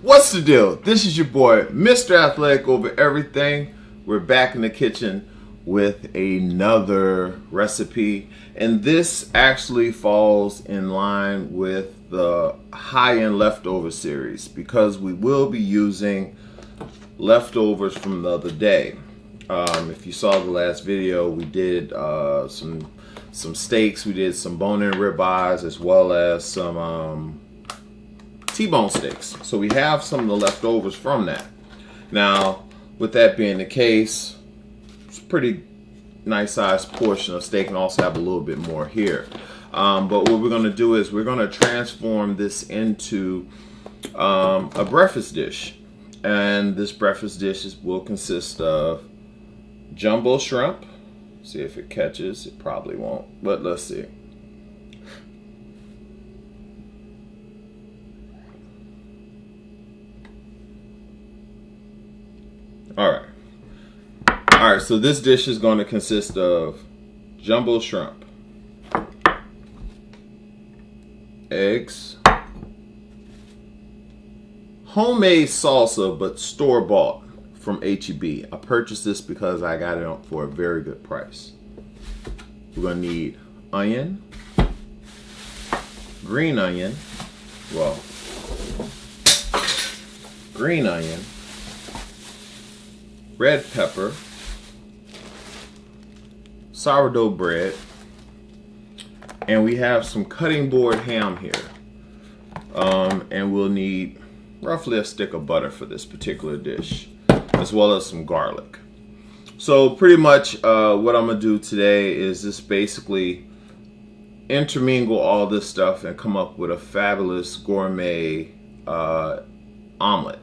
What's the deal? This is your boy, Mr. Athletic Over Everything. We're back in the kitchen with another recipe, and this actually falls in line with the high-end leftover series because we will be using leftovers from the other day. If you saw the last video, we did some steaks. We did some bone-in ribeyes as well as some T-bone steaks. So we have some of the leftovers from that. Now, with that being the case, it's a pretty nice sized portion of steak, and also have a little bit more here. But what we're going to do is we're going to transform this into a breakfast dish. And this breakfast dish will consist of jumbo shrimp. See if it catches. It probably won't, but let's see. All right, so this dish is going to consist of jumbo shrimp, eggs, homemade salsa, but store-bought from H-E-B. I purchased this because I got it for a very good price. We're going to need onion, green onion, green onion, red pepper, sourdough bread, and we have some cutting board ham here. And we'll need roughly a stick of butter for this particular dish, as well as some garlic. So pretty much what I'm gonna do today is just basically intermingle all this stuff and come up with a fabulous gourmet omelet.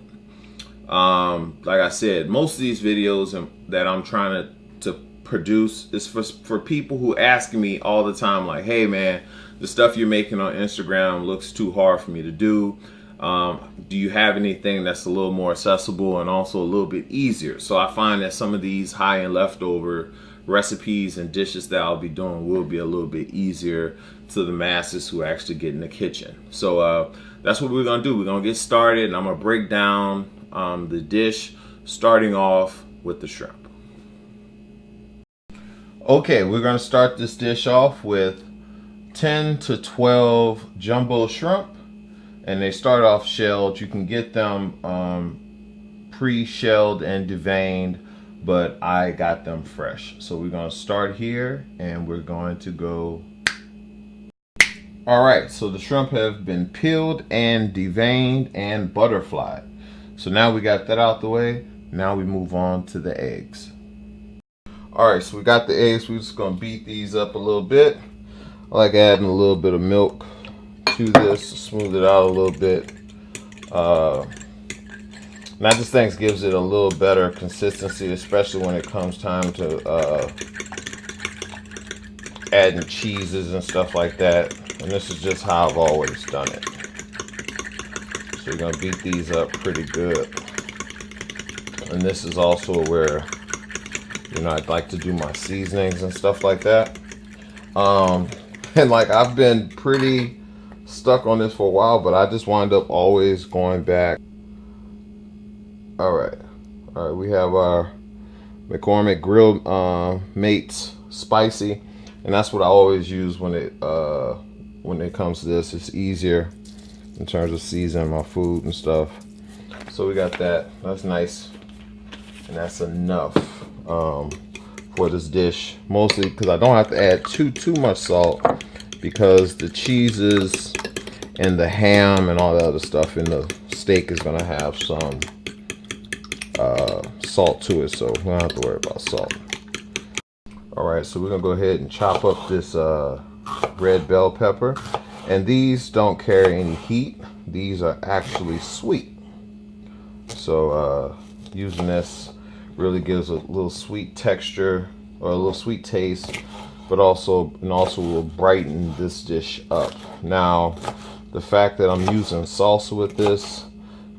Like I said, most of these videos that I'm trying to produce is for people who ask me all the time, like, hey man, the stuff you're making on Instagram looks too hard for me to do. Do you have anything that's a little more accessible and also a little bit easier? So I find that some of these high-end leftover recipes and dishes that I'll be doing will be a little bit easier to the masses who actually get in the kitchen. So that's what we're gonna do. We're gonna get started, and I'm gonna break down the dish, starting off with the shrimp. Okay, we're going to start this dish off with 10 to 12 jumbo shrimp, and they start off shelled. You can get them pre-shelled and deveined, but I got them fresh. So we're going to start here, and we're going to go. Alright, so the shrimp have been peeled and deveined and butterflied. So now we got that out the way. Now we move on to the eggs. Alright, so we got the eggs. We're just going to beat these up a little bit. I like adding a little bit of milk to this to smooth it out a little bit. And I just think it gives it a little better consistency, especially when it comes time to adding cheeses and stuff like that. And this is just how I've always done it. So you're going to beat these up pretty good. And this is also where, I'd like to do my seasonings and stuff like that. And like, I've been pretty stuck on this for a while, but I just wind up always going back. All right, we have our McCormick Grill Mates Spicy, and that's what I always use when it comes to this. It's easier in terms of seasoning my food and stuff. So we got that. That's nice, and that's enough for this dish, mostly because I don't have to add too much salt, because the cheeses and the ham and all the other stuff in the steak is going to have some salt to it, so we don't have to worry about salt. Alright, so we're going to go ahead and chop up this red bell pepper. And these don't carry any heat. These are actually sweet. So using this really gives a little sweet texture, or a little sweet taste, but also will brighten this dish up. Now, the fact that I'm using salsa with this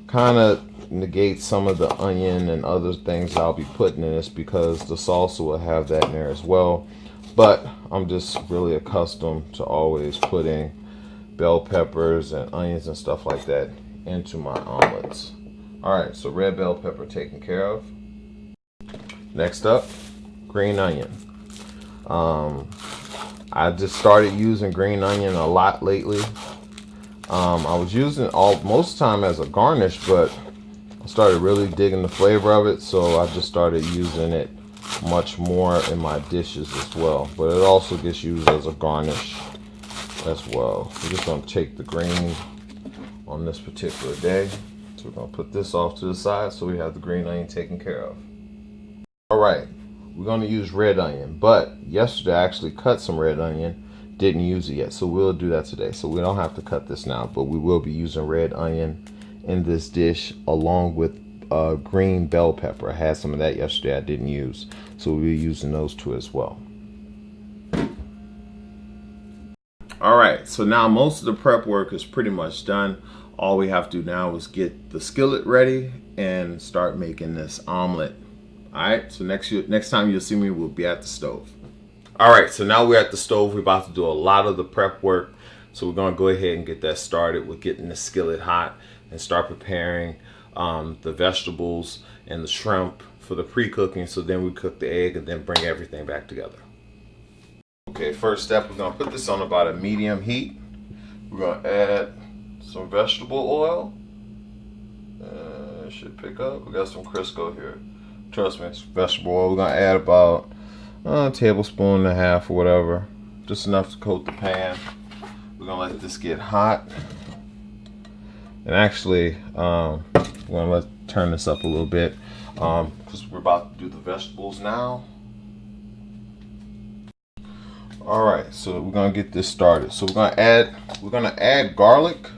kind of negates some of the onion and other things I'll be putting in this, because the salsa will have that in there as well. But I'm just really accustomed to always putting bell peppers and onions and stuff like that into my omelets. All right, so red bell pepper taken care of. Next up, green onion. I just started using green onion a lot lately. I was using most of the time as a garnish, but I started really digging the flavor of it, so I just started using it much more in my dishes as well. But it also gets used as a garnish as well. We're just going to take the green on this particular day. So we're going to put this off to the side so we have the green onion taken care of. All right, we're going to use red onion, but yesterday I actually cut some red onion. Didn't use it yet, so we'll do that today. So we don't have to cut this now, but we will be using red onion in this dish along with green bell pepper. I had some of that yesterday I didn't use, so we'll be using those two as well. All right, so now most of the prep work is pretty much done. All we have to do now is get the skillet ready and start making this omelet. All right, so next time you'll see me, we'll be at the stove. All right, so now we're at the stove. We're about to do a lot of the prep work. So we're gonna go ahead and get that started with getting the skillet hot and start preparing the vegetables and the shrimp for the pre-cooking. So then we cook the egg and then bring everything back together. Okay, first step, we're gonna put this on about a medium heat. We're gonna add some vegetable oil. It should pick up. We got some Crisco here. Trust me, it's vegetable oil. We're gonna add about a tablespoon and a half or whatever, just enough to coat the pan. We're gonna let this get hot, and actually we're gonna turn this up a little bit because we're about to do the vegetables now. All right, so we're gonna get this started. So we're gonna add garlic,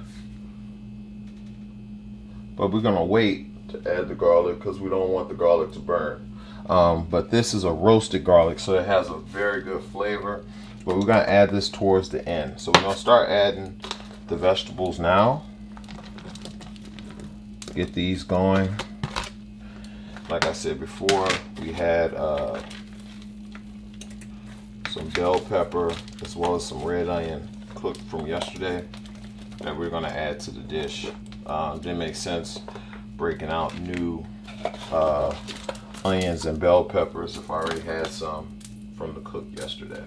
but we're gonna wait to add the garlic because we don't want the garlic to burn. But this is a roasted garlic, so it has a very good flavor. But we're gonna add this towards the end. So we're gonna start adding the vegetables now. Get these going. Like I said before, we had some bell pepper as well as some red onion cooked from yesterday that we're gonna add to the dish. Didn't make sense breaking out new onions and bell peppers if I already had some from the cook yesterday.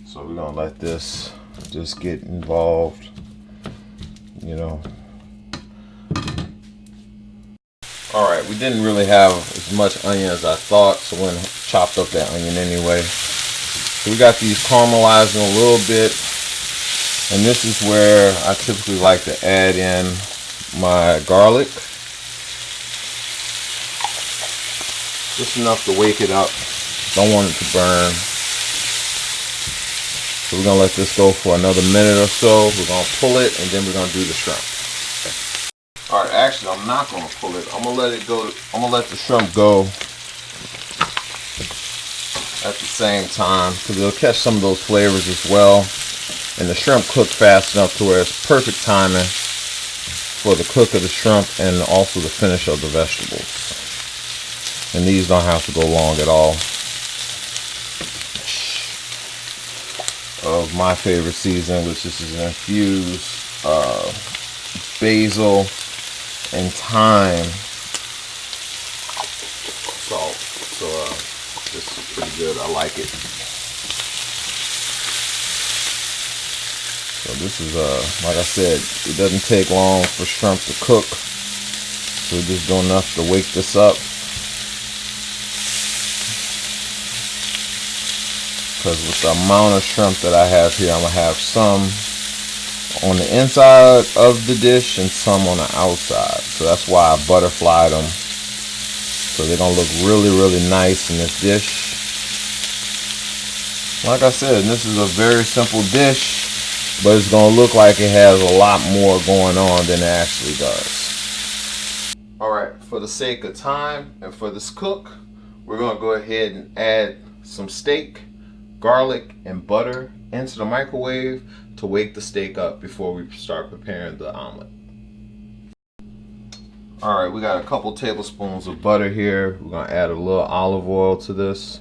So we're gonna let this just get involved, you know. All right, we didn't really have as much onion as I thought, so we chopped up that onion anyway. So we got these caramelizing a little bit, and this is where I typically like to add in my garlic. Just enough to wake it up. Don't want it to burn. So we're gonna let this go for another minute or so. We're gonna pull it and then we're gonna do the shrimp. All right, actually I'm not gonna pull it. I'm gonna let it go. I'm gonna let the shrimp go at the same time because it'll catch some of those flavors as well. And the shrimp cooked fast enough to where it's perfect timing for the cook of the shrimp and also the finish of the vegetables. And these don't have to go long at all. Of my favorite season, which is an infused basil and thyme salt. So this is pretty good. I like it. So this is like I said, it doesn't take long for shrimp to cook. So we're just doing enough to wake this up. Because with the amount of shrimp that I have here, I'm going to have some on the inside of the dish and some on the outside. So that's why I butterflied them. So they're going to look really, really nice in this dish. Like I said, this is a very simple dish, but it's going to look like it has a lot more going on than it actually does. Alright, for the sake of time and for this cook, we're going to go ahead and add some steak, garlic, and butter into the microwave to wake the steak up before we start preparing the omelet. Alright, we got a couple tablespoons of butter here. We're going to add a little olive oil to this,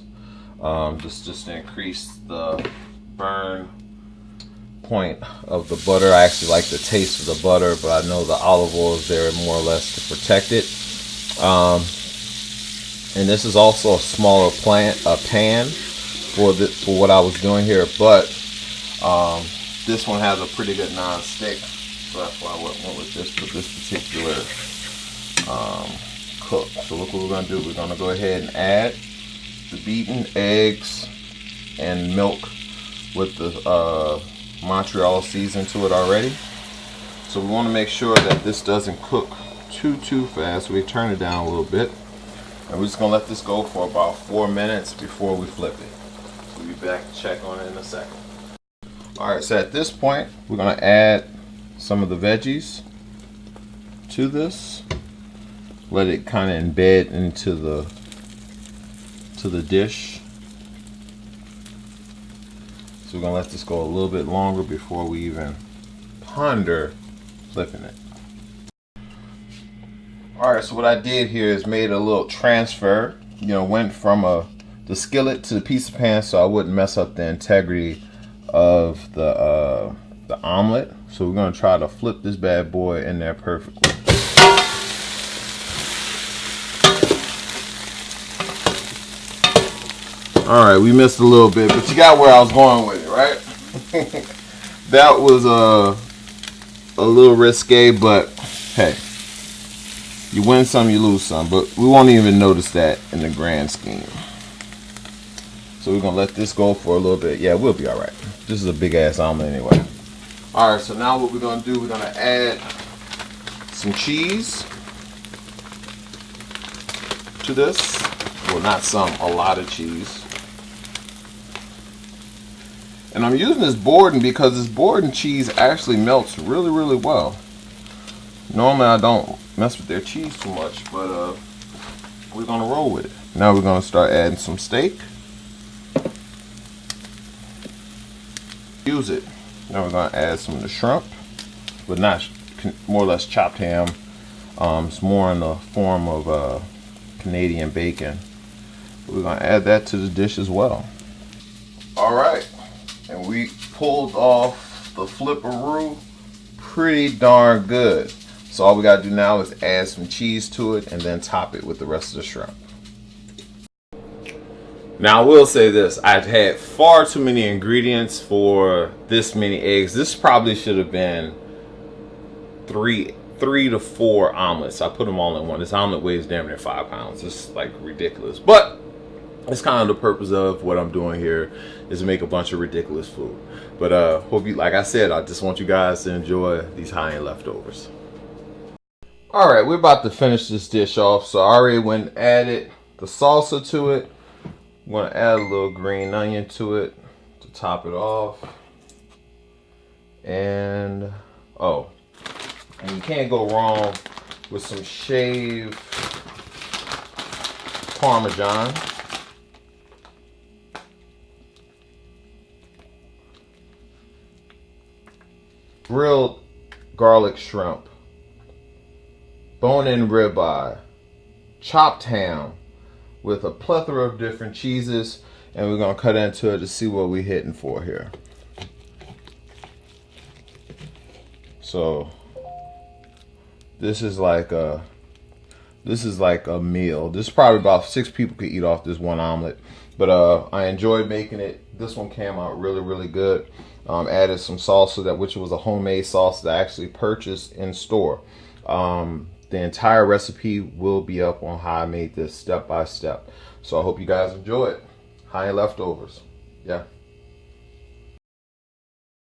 just to increase the burn point of the butter. I actually like the taste of the butter, but I know the olive oil is there more or less to protect it. And this is also a smaller pan for what I was doing here, but this one has a pretty good non-stick, so that's why I went with this for this particular cook. So look what we're gonna do. We're gonna go ahead and add the beaten eggs and milk with the Montreal season to it already. So we want to make sure that this doesn't cook too fast. We turn it down a little bit, and we're just gonna let this go for about 4 minutes before we flip it. We'll be back to check on it in a second. All right, so at this point we're gonna add some of the veggies to this. Let it kind of embed into the dish. So we're gonna let this go a little bit longer before we even ponder flipping it. All right, so what I did here is made a little transfer. You know, went from the skillet to the piece of pan, so I wouldn't mess up the integrity of the omelet. So we're gonna try to flip this bad boy in there perfectly. All right, we missed a little bit, but you got where I was going with it, right? That was a little risque, but hey, you win some, you lose some, but we won't even notice that in the grand scheme. So we're gonna let this go for a little bit. Yeah, we'll be all right. This is a big ass omelet anyway. All right, so now what we're gonna do, we're gonna add some cheese to this. Well, not some, a lot of cheese. And I'm using this Borden because this Borden cheese actually melts really, really well. Normally I don't mess with their cheese too much, but we're gonna roll with it. Now we're gonna start adding some steak. Use it. Now we're gonna add some of the shrimp, but not more or less chopped ham. It's more in the form of Canadian bacon. We're gonna add that to the dish as well. All right. And we pulled off the flipperoo pretty darn good. So all we gotta do now is add some cheese to it and then top it with the rest of the shrimp. Now I will say this, I've had far too many ingredients for this many eggs. This probably should have been three to four omelets. I put them all in one. This omelet weighs damn near 5 pounds. It's like ridiculous. But it's kind of the purpose of what I'm doing here, is to make a bunch of ridiculous food. But hope you, like I said, I just want you guys to enjoy these high-end leftovers. All right, we're about to finish this dish off. So I already went and added the salsa to it. I'm gonna add a little green onion to it to top it off. And oh, and you can't go wrong with some shaved Parmesan. Grilled garlic shrimp, bone-in ribeye, chopped ham with a plethora of different cheeses, and we're gonna cut into it to see what we're hitting for here. So this is like a meal. This is probably about 6 people could eat off this one omelet, but I enjoyed making it. This one came out really, really good. Added some salsa, which was a homemade salsa that I actually purchased in store. The entire recipe will be up on how I made this step by step. So I hope you guys enjoy it. High-end leftovers. Yeah.